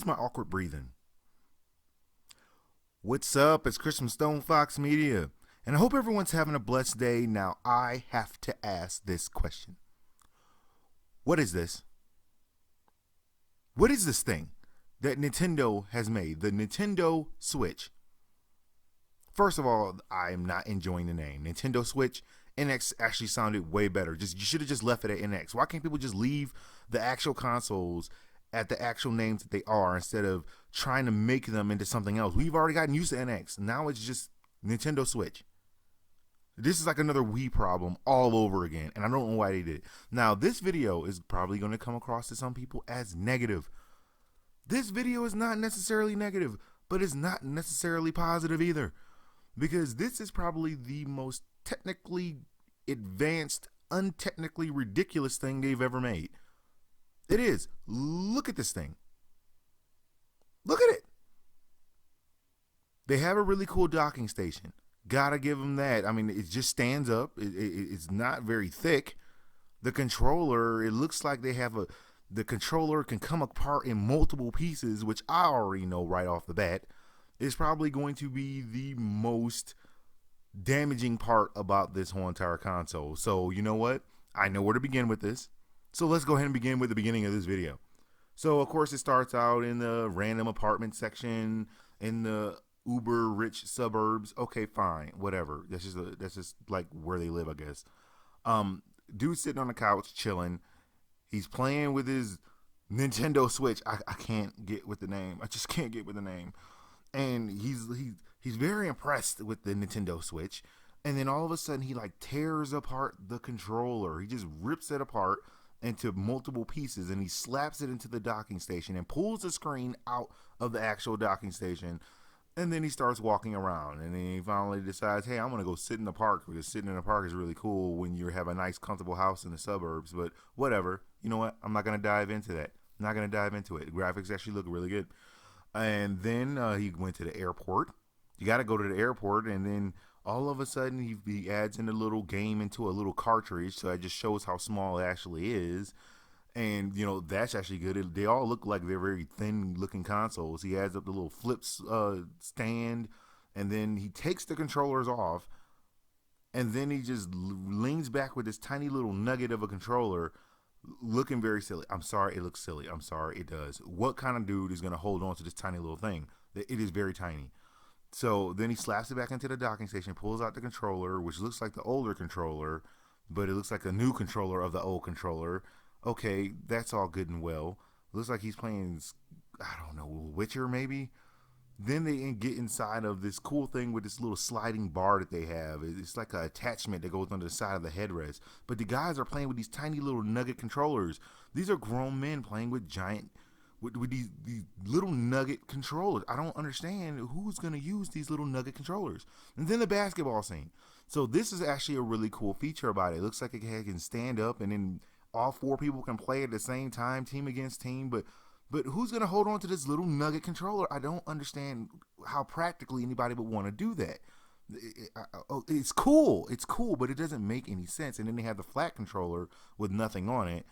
Excuse my awkward breathing. What's up? It's Chris from StonefoxMedia, and I hope everyone's having a blessed day. Now, I have to ask this question. What is this? What is this thing that Nintendo has made? The Nintendo Switch. First of all, I am not enjoying the name. Nintendo Switch. NX actually sounded way better. You should have just left it at NX. Why can't people just leave the actual consoles at the actual names that they are instead of trying to make them into something else? We've already gotten used to NX. Now it's just Nintendo Switch. This is like another Wii problem all over again, and I don't know why they did it. Now, this video is probably going to come across to some people as negative. This video is not necessarily negative, but it's not necessarily positive either, because this is probably the most technically advanced, untechnically ridiculous thing they've ever made. It is. Look at this thing. Look at it. They have a really cool docking station. Gotta give them that. I mean, it just stands up. It's not very thick. The controller, it looks like they have the controller can come apart in multiple pieces, which I already know right off the bat is probably going to be the most damaging part about this whole entire console. So, you know what? I know where to begin with this. So let's go ahead and begin with the beginning of this video. So, of course, it starts out in the random apartment section in the uber rich suburbs. Okay, fine, whatever. That's just like where they live, I guess. Dude sitting on the couch chilling. He's playing with his Nintendo Switch. I can't get with the name. I just can't get with the name. And he's very impressed with the Nintendo Switch. And then all of a sudden he like tears apart the controller. He just rips it apart into multiple pieces, and he slaps it into the docking station and pulls the screen out of the actual docking station. And then he starts walking around, and then he finally decides, hey, I'm going to go sit in the park, because sitting in the park is really cool when you have a nice, comfortable house in the suburbs. But whatever. You know what? I'm not going to dive into that. I'm not going to dive into it. The graphics actually look really good. And then he went to the airport. You got to go to the airport, and then all of a sudden he adds in a little game into a little cartridge, so it just shows how small it actually is. And, you know, that's actually good. They all look like they're very thin-looking consoles. He adds up the little flips stand, and then he takes the controllers off, and then he just leans back with this tiny little nugget of a controller, looking very silly. I'm sorry, it looks silly. I'm sorry, it does. What kind of dude is going to hold on to this tiny little thing? It is very tiny. So then he slaps it back into the docking station, pulls out the controller, which looks like the older controller, but it looks like a new controller of the old controller. Okay, that's all good and well. Looks like he's playing, I don't know, Witcher maybe? Then they get inside of this cool thing with this little sliding bar that they have. It's like an attachment that goes under the side of the headrest. But the guys are playing with these tiny little nugget controllers. These are grown men playing with with these little nugget controllers. I don't understand who's going to use these little nugget controllers. And then the basketball scene. So this is actually a really cool feature about it. It looks like it can stand up, and then all four people can play at the same time, team against team. But who's going to hold on to this little nugget controller? I don't understand how practically anybody would want to do that. It's cool. It's cool, but it doesn't make any sense. And then they have the flat controller with nothing on it.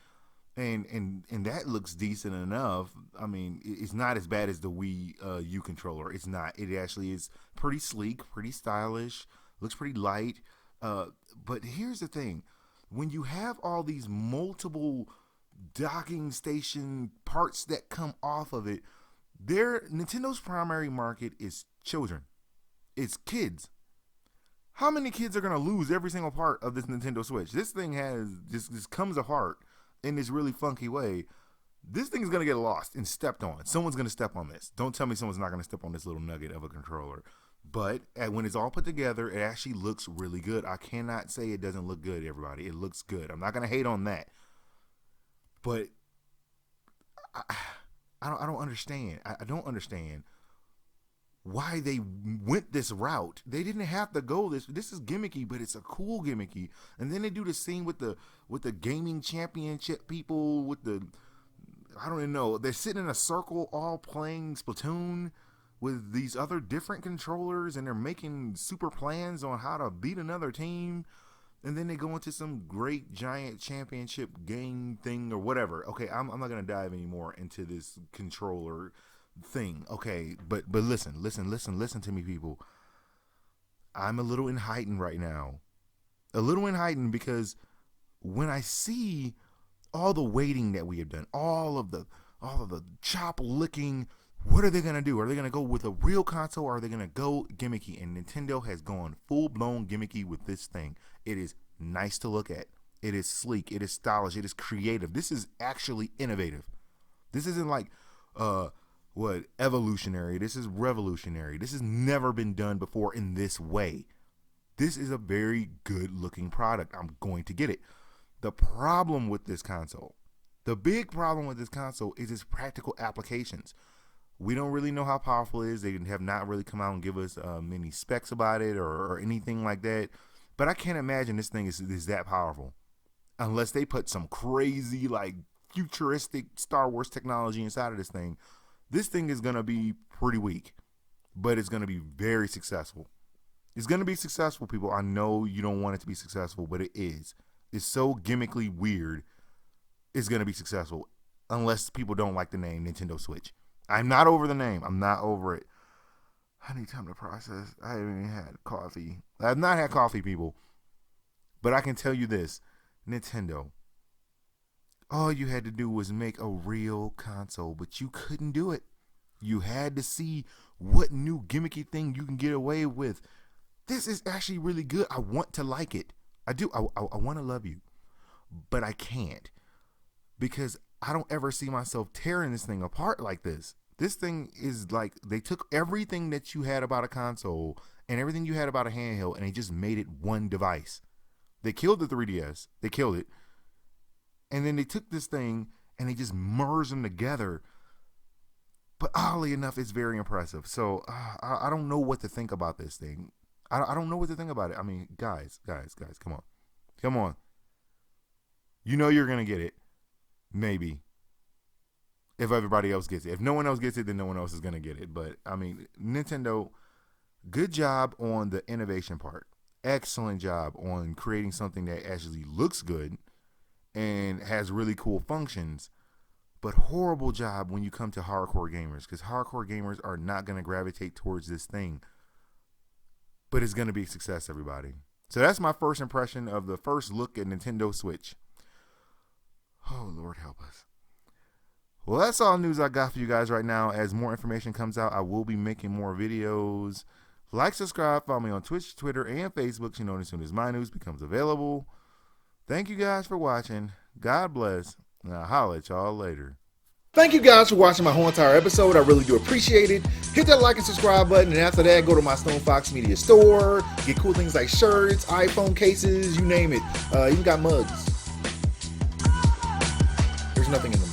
And that looks decent enough. I mean, it's not as bad as the Wii U controller. It's not. It actually is pretty sleek, pretty stylish, looks pretty light. But here's the thing. When you have all these multiple docking station parts that come off of it, Nintendo's primary market is children. It's kids. How many kids are going to lose every single part of this Nintendo Switch? This thing just comes apart in this really funky way. This thing is going to get lost and stepped on. Someone's going to step on this. Don't tell me someone's not going to step on this little nugget of a controller. But when it's all put together, it actually looks really good. I cannot say it doesn't look good, everybody. It looks good. I'm not going to hate on that. But I don't understand. I don't understand why they went this route. They didn't have to go this. This is gimmicky, but it's a cool gimmicky. And then they do the scene with the gaming championship people with the, I don't even know. They're sitting in a circle all playing Splatoon with these other different controllers, and they're making super plans on how to beat another team. And then they go into some great giant championship game thing or whatever. Okay, I'm not going to dive anymore into this controller thing. Okay, but listen to me, people. I'm a little enlightened right now. A little enlightened because when I see all the waiting that we have done, all of the chop licking, what are they gonna do? Are they gonna go with a real console or are they gonna go gimmicky? And Nintendo has gone full blown gimmicky with this thing. It is nice to look at. It is sleek. It is stylish. It is creative. This is actually innovative. This isn't like evolutionary. This is revolutionary. This has never been done before in this way. This is a very good looking product. I'm going to get it. The problem with this console, the big problem with this console is its practical applications. We don't really know how powerful it is. They have not really come out and give us many specs about it or anything like that. But I can't imagine this thing is that powerful unless they put some crazy like futuristic Star Wars technology inside of this thing. This thing is going to be pretty weak, but it's going to be very successful. It's going to be successful, people. I know you don't want it to be successful, but it is. It's so gimmickly weird. It's going to be successful unless people don't like the name Nintendo Switch. I'm not over the name. I'm not over it. I need time to process. I haven't even had coffee. I have not had coffee, people. But I can tell you this. Nintendo. All you had to do was make a real console, but you couldn't do it. You had to see what new gimmicky thing you can get away with. This is actually really good. I want to like it. I do. I want to love you. But I can't. Because I don't ever see myself tearing this thing apart like this. This thing is like, they took everything that you had about a console and everything you had about a handheld and they just made it one device. They killed the 3DS. They killed it. And then they took this thing and they just merged them together. But oddly enough, it's very impressive. So I don't know what to think about this thing. I don't know what to think about it. I mean, guys, come on. Come on. You know you're going to get it. Maybe. If everybody else gets it. If no one else gets it, then no one else is going to get it. But, I mean, Nintendo, good job on the innovation part. Excellent job on creating something that actually looks good and has really cool functions. But horrible job when you come to hardcore gamers. Because hardcore gamers are not going to gravitate towards this thing. But it's going to be a success, everybody. So that's my first impression of the first look at Nintendo Switch. Oh, Lord help us. Well, that's all news I got for you guys right now. As more information comes out, I will be making more videos. Like, subscribe, follow me on Twitch, Twitter, and Facebook. So you know as soon as my news becomes available. Thank you guys for watching. God bless. And I'll holler at y'all later. Thank you guys for watching my whole entire episode. I really do appreciate it. Hit that like and subscribe button, and after that, go to my StonefoxMedia store. Get cool things like shirts, iPhone cases, you name it. Even got mugs. There's nothing in the